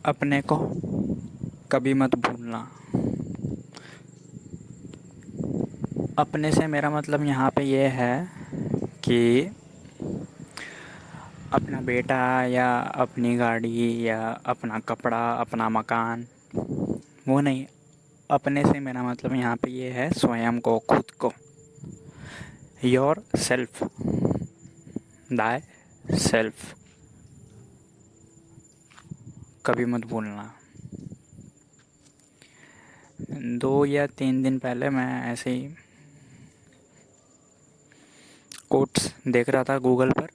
अपने को कभी मत भूलना। अपने से मेरा मतलब यहाँ पे ये है कि अपना बेटा या अपनी गाड़ी या अपना कपड़ा, अपना मकान, वो नहीं। अपने से मेरा मतलब यहाँ पे ये है स्वयं को, खुद को। योर सेल्फ, दाय सेल्फ, कभी मत भूलना। 2 या 3 दिन पहले मैं ऐसे ही कोट्स देख रहा था गूगल पर,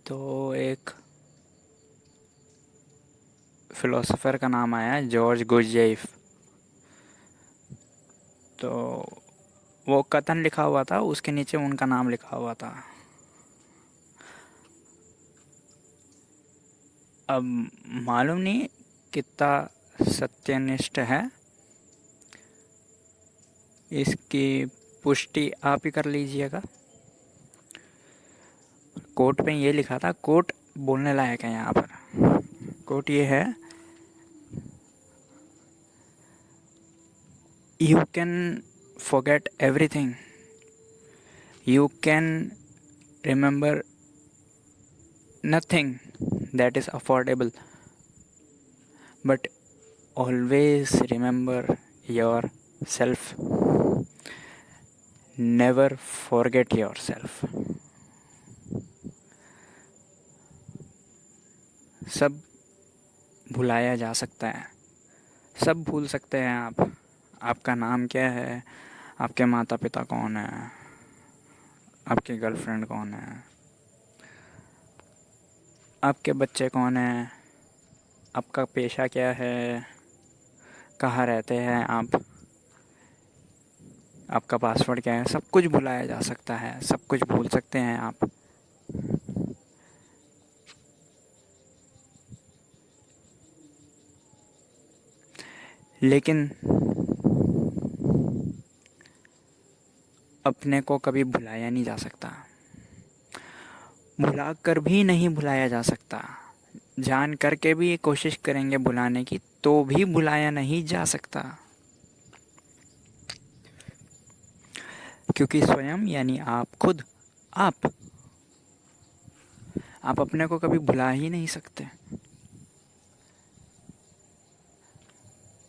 तो एक फ़िलोसोफ़र का नाम आया, जॉर्ज गुरजेफ। तो वो कथन लिखा हुआ था, उसके नीचे उनका नाम लिखा हुआ था। अब मालूम नहीं कितना सत्यनिष्ठ है, इसकी पुष्टि आप ही कर लीजिएगा। कोट पे ये लिखा था, कोट बोलने लायक है यहाँ पर। कोट ये है, you can forget everything, you can remember nothing that is affordable, but always remember yourself, never forget yourself। सब भुलाया जा सकता है, सब भूल सकते हैं आप। आपका नाम क्या है, आपके माता पिता कौन है, आपकी गर्लफ्रेंड कौन है, आपके बच्चे कौन हैं, आपका पेशा क्या है, कहाँ रहते हैं आप, आपका पासवर्ड क्या है, सब कुछ भुलाया जा सकता है, सब कुछ भूल सकते हैं आप। लेकिन अपने को कभी भुलाया नहीं जा सकता, भुला कर भी नहीं भुलाया जा सकता। जान करके भी कोशिश करेंगे भुलाने की तो भी भुलाया नहीं जा सकता, क्योंकि स्वयं यानी आप खुद, आप अपने को कभी भुला ही नहीं सकते।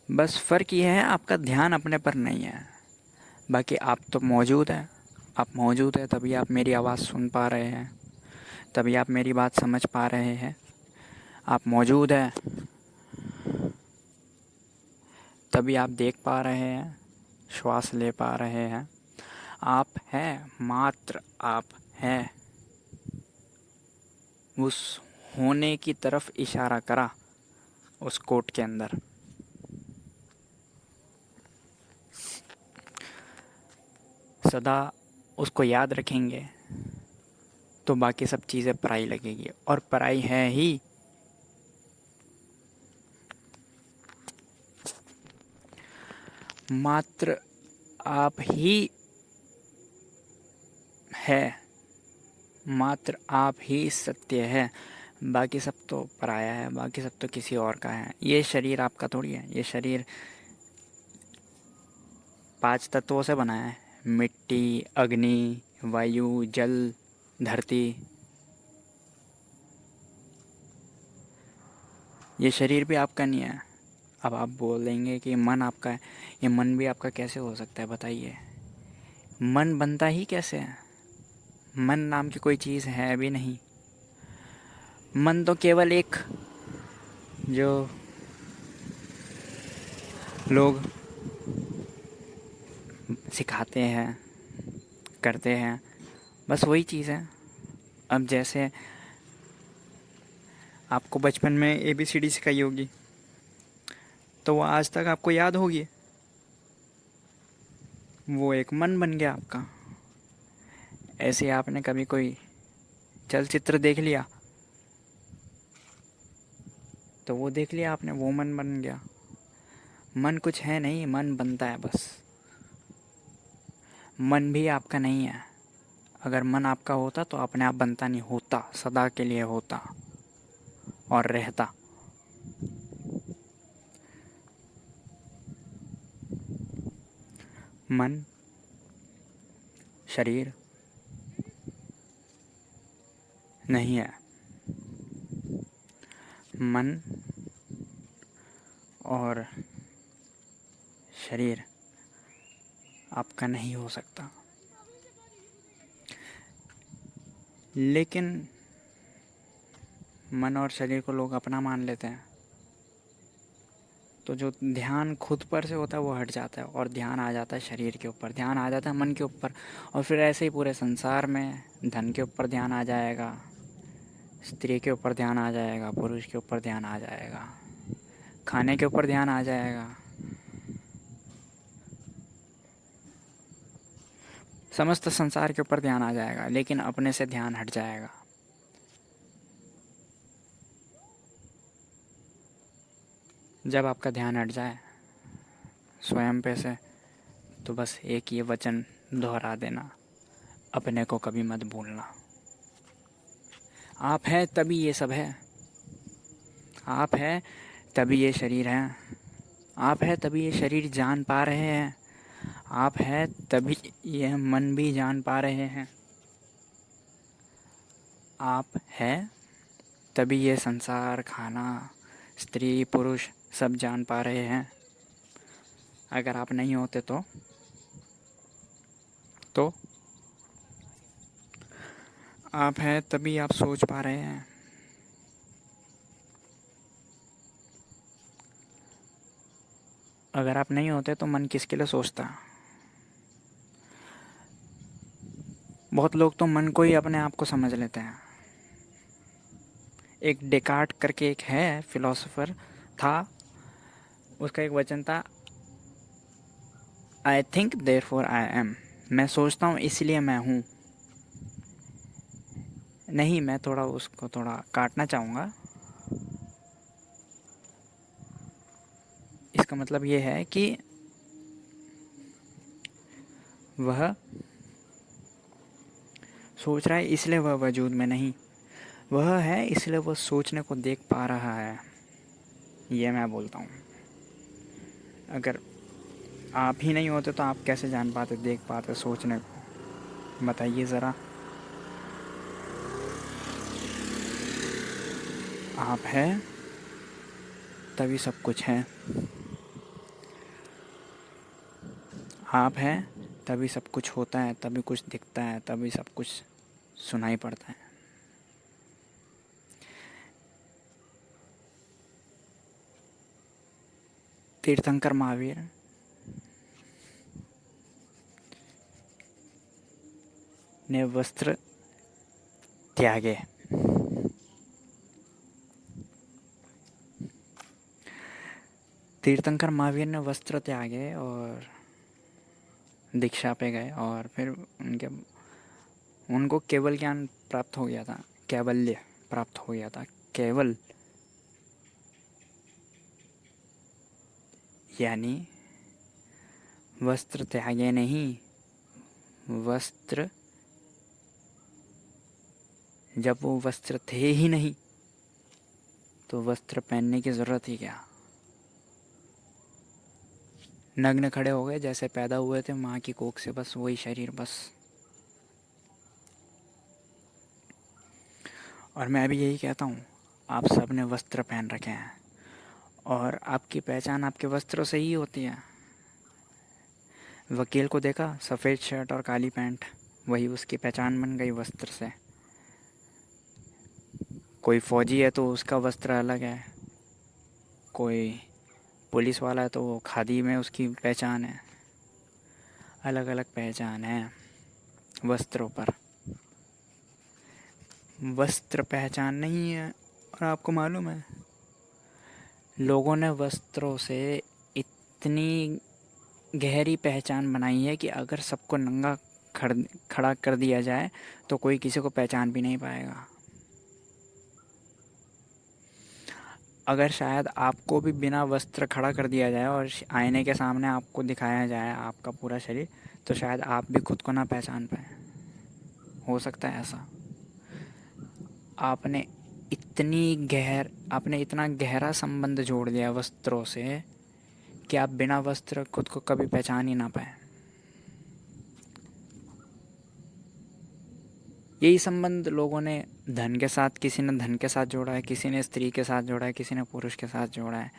बस फ़र्क ये है, आपका ध्यान अपने पर नहीं है। बाकी आप तो मौजूद हैं, आप मौजूद हैं तभी आप मेरी आवाज़ सुन पा रहे हैं, तभी आप मेरी बात समझ पा रहे हैं। आप मौजूद हैं तभी आप देख पा रहे हैं, श्वास ले पा रहे हैं। आप हैं, मात्र आप हैं। उस होने की तरफ इशारा करा उस कोट के अंदर। सदा उसको याद रखेंगे तो बाकी सब चीज़ें पराई लगेगी, और पराई है ही। मात्र आप ही है, मात्र आप ही सत्य है, बाकी सब तो पराया है, बाकी सब तो किसी और का है। ये शरीर आपका थोड़ी है, ये शरीर 5 तत्वों से बना है, मिट्टी, अग्नि, वायु, जल, धरती। ये शरीर भी आपका नहीं है। अब आप बोलेंगे कि मन आपका है, ये मन भी आपका कैसे हो सकता है बताइए। मन बनता ही कैसे है, मन नाम की कोई चीज़ है भी नहीं। मन तो केवल एक, जो लोग सिखाते हैं, करते हैं, बस वही चीज़ है। अब जैसे आपको बचपन में ABCD सिखाई होगी, तो वो आज तक आपको याद होगी, वो एक मन बन गया आपका। ऐसे आपने कभी कोई चलचित्र देख लिया, तो वो देख लिया आपने, वो मन बन गया। मन कुछ है नहीं, मन बनता है बस। मन भी आपका नहीं है। अगर मन आपका होता तो अपने आप बनता नहीं, होता, सदा के लिए होता और रहता। मन, शरीर नहीं है। मन और शरीर आपका नहीं हो सकता। लेकिन मन और शरीर को लोग अपना मान लेते हैं, तो जो ध्यान खुद पर से होता है वो हट जाता है और ध्यान आ जाता है शरीर के ऊपर, ध्यान आ जाता है मन के ऊपर। और फिर ऐसे ही पूरे संसार में धन के ऊपर ध्यान आ जाएगा, स्त्री के ऊपर ध्यान आ जाएगा, पुरुष के ऊपर ध्यान आ जाएगा, खाने के ऊपर ध्यान आ जाएगा, समस्त संसार के ऊपर ध्यान आ जाएगा, लेकिन अपने से ध्यान हट जाएगा। जब आपका ध्यान हट जाए स्वयं पे से, तो बस एक ये वचन दोहरा देना, अपने को कभी मत भूलना। आप है तभी ये सब है, आप है तभी ये शरीर है, आप है तभी ये शरीर जान पा रहे हैं, आप है तभी ये मन भी जान पा रहे हैं, आप है तभी ये संसार, खाना, स्त्री, पुरुष सब जान पा रहे हैं। अगर आप नहीं होते तो आप है तभी आप सोच पा रहे हैं। अगर आप नहीं होते तो मन किसके लिए सोचता? बहुत लोग तो मन को ही अपने आप को समझ लेते हैं। एक डेकार्ट करके एक है फिलोसोफर था, उसका एक वचन था, I think therefore I am. मैं सोचता हूँ इसलिए मैं हूँ। नहीं, मैं उसको थोड़ा काटना चाहूँगा। इसका मतलब ये है कि वह सोच रहा है इसलिए वह वजूद में नहीं, वह है इसलिए वह सोचने को देख पा रहा है। ये मैं बोलता हूँ। अगर आप ही नहीं होते तो आप कैसे जान पाते, देख पाते सोचने को? बताइए ज़रा। आप है तभी सब कुछ है, आप है तभी सब कुछ होता है, तभी कुछ दिखता है, तभी सब कुछ सुनाई पड़ता है। तीर्थंकर महावीर ने वस्त्र त्यागे। तीर्थंकर महावीर ने वस्त्र त्यागे और दीक्षा पे गए, और फिर उनको केवल ज्ञान प्राप्त हो गया था, कैवल्य प्राप्त हो गया था। केवल यानी वस्त्र त्यागे नहीं, वस्त्र, जब वो वस्त्र थे ही नहीं तो वस्त्र पहनने की ज़रूरत ही क्या? नग्न खड़े हो गए, जैसे पैदा हुए थे माँ की कोख से, बस वही शरीर बस। और मैं भी यही कहता हूँ, आप सब ने वस्त्र पहन रखे हैं और आपकी पहचान आपके वस्त्रों से ही होती है। वकील को देखा, सफ़ेद शर्ट और काली पैंट, वही उसकी पहचान बन गई वस्त्र से। कोई फौजी है तो उसका वस्त्र अलग है, कोई पुलिस वाला है तो वो खादी में उसकी पहचान है। अलग अलग पहचान है वस्त्रों पर। वस्त्र पहचान नहीं है। और आपको मालूम है, लोगों ने वस्त्रों से इतनी गहरी पहचान बनाई है कि अगर सबको नंगा खड़ा कर दिया जाए तो कोई किसी को पहचान भी नहीं पाएगा। अगर शायद आपको भी बिना वस्त्र खड़ा कर दिया जाए और आईने के सामने आपको दिखाया जाए आपका पूरा शरीर, तो शायद आप भी खुद को ना पहचान पाए। हो सकता है ऐसा। आपने इतना गहरा संबंध जोड़ दिया वस्त्रों से कि आप बिना वस्त्र खुद को कभी पहचान ही ना पाए। यही संबंध लोगों ने धन के साथ, किसी ने धन के साथ जोड़ा है, किसी ने स्त्री के साथ जोड़ा है, किसी ने पुरुष के साथ जोड़ा है,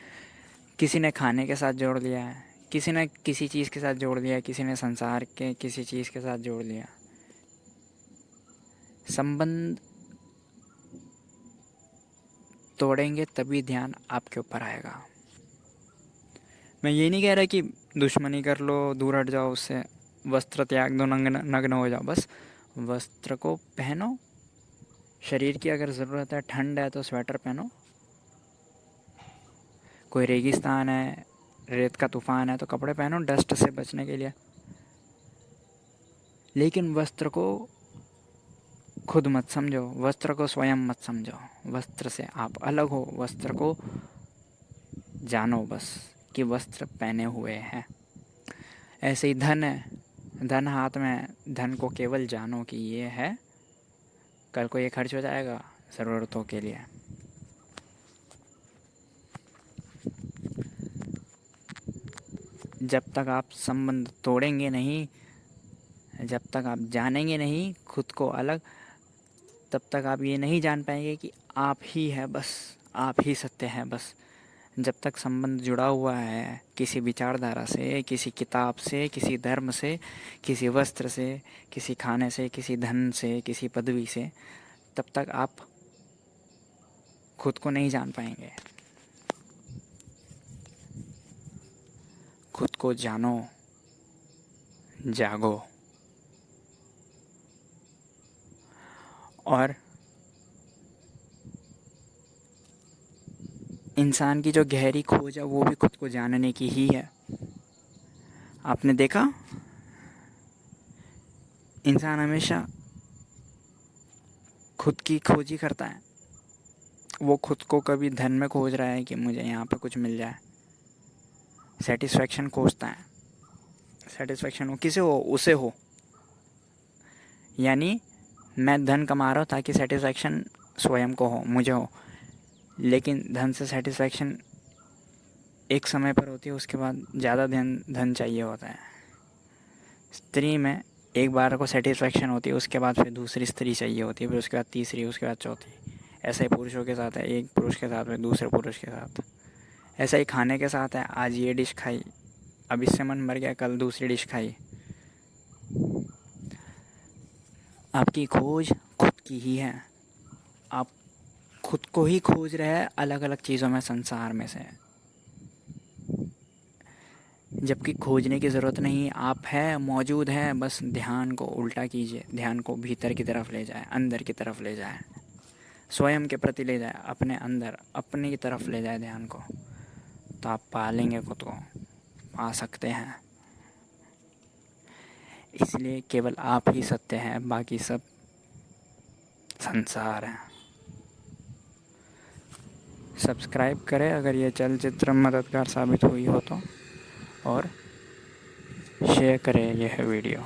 किसी ने खाने के साथ जोड़ लिया है, किसी ने किसी चीज़ के साथ जोड़ लिया है, किसी ने संसार के किसी चीज़ के साथ जोड़ लिया। संबंध तोड़ेंगे तभी ध्यान आपके ऊपर आएगा। मैं ये नहीं कह रहा कि दुश्मनी कर लो, दूर हट जाओ उससे, वस्त्र त्याग दो, नग्न हो जाओ। बस वस्त्र को पहनो, शरीर की अगर ज़रूरत है, ठंड है तो स्वेटर पहनो, कोई रेगिस्तान है, रेत का तूफान है तो कपड़े पहनो डस्ट से बचने के लिए। लेकिन वस्त्र को खुद मत समझो, वस्त्र को स्वयं मत समझो। वस्त्र से आप अलग हो, वस्त्र को जानो बस कि वस्त्र पहने हुए हैं। ऐसे ही धन है, धन हाथ में, धन को केवल जानो कि ये है, कल को ये खर्च हो जाएगा ज़रूरतों के लिए। जब तक आप संबंध तोड़ेंगे नहीं, जब तक आप जानेंगे नहीं खुद को अलग, तब तक आप ये नहीं जान पाएंगे कि आप ही है बस, आप ही सत्य है बस। जब तक संबंध जुड़ा हुआ है किसी विचारधारा से, किसी किताब से, किसी धर्म से, किसी वस्त्र से, किसी खाने से, किसी धन से, किसी पदवी से, तब तक आप खुद को नहीं जान पाएंगे। खुद को जानो, जागो और इंसान की जो गहरी खोज है वो भी खुद को जानने की ही है। आपने देखा, इंसान हमेशा खुद की खोज ही करता है। वो खुद को कभी धन में खोज रहा है कि मुझे यहाँ पे कुछ मिल जाए, सेटिस्फेक्शन खोजता है। सेटिस्फेक्शन हो किसे हो, उसे हो। यानी मैं धन कमा रहा हूँ ताकि सेटिस्फेक्शन स्वयं को हो, मुझे हो। लेकिन धन से सेटिस्फेक्शन एक समय पर होती है, उसके बाद ज़्यादा धन चाहिए होता है। स्त्री में एक बार को सेटिस्फेक्शन होती है, उसके बाद फिर दूसरी स्त्री चाहिए होती है, फिर उसके बाद तीसरी, उसके बाद चौथी। ऐसा ही पुरुषों के साथ है, एक पुरुष के साथ फिर दूसरे पुरुष के साथ। ऐसा ही खाने के साथ है, आज ये डिश खाई, अब इससे मन भर गया, कल दूसरी डिश खाई। आपकी खोज खुद की ही है। आप खुद को ही खोज रहे हैं अलग अलग चीज़ों में, संसार में से, जबकि खोजने की ज़रूरत नहीं। आप है, मौजूद है, बस ध्यान को उल्टा कीजिए, ध्यान को भीतर की तरफ ले जाए, अंदर की तरफ ले जाए, स्वयं के प्रति ले जाए, अपने अंदर, अपने की तरफ ले जाए ध्यान को, तो आप पा लेंगे खुद को, पा सकते हैं। इसलिए केवल आप ही सत्य हैं, बाकी सब संसार है। सब्सक्राइब करें अगर ये चलचित्र मददगार साबित हुई हो तो, और शेयर करें यह वीडियो।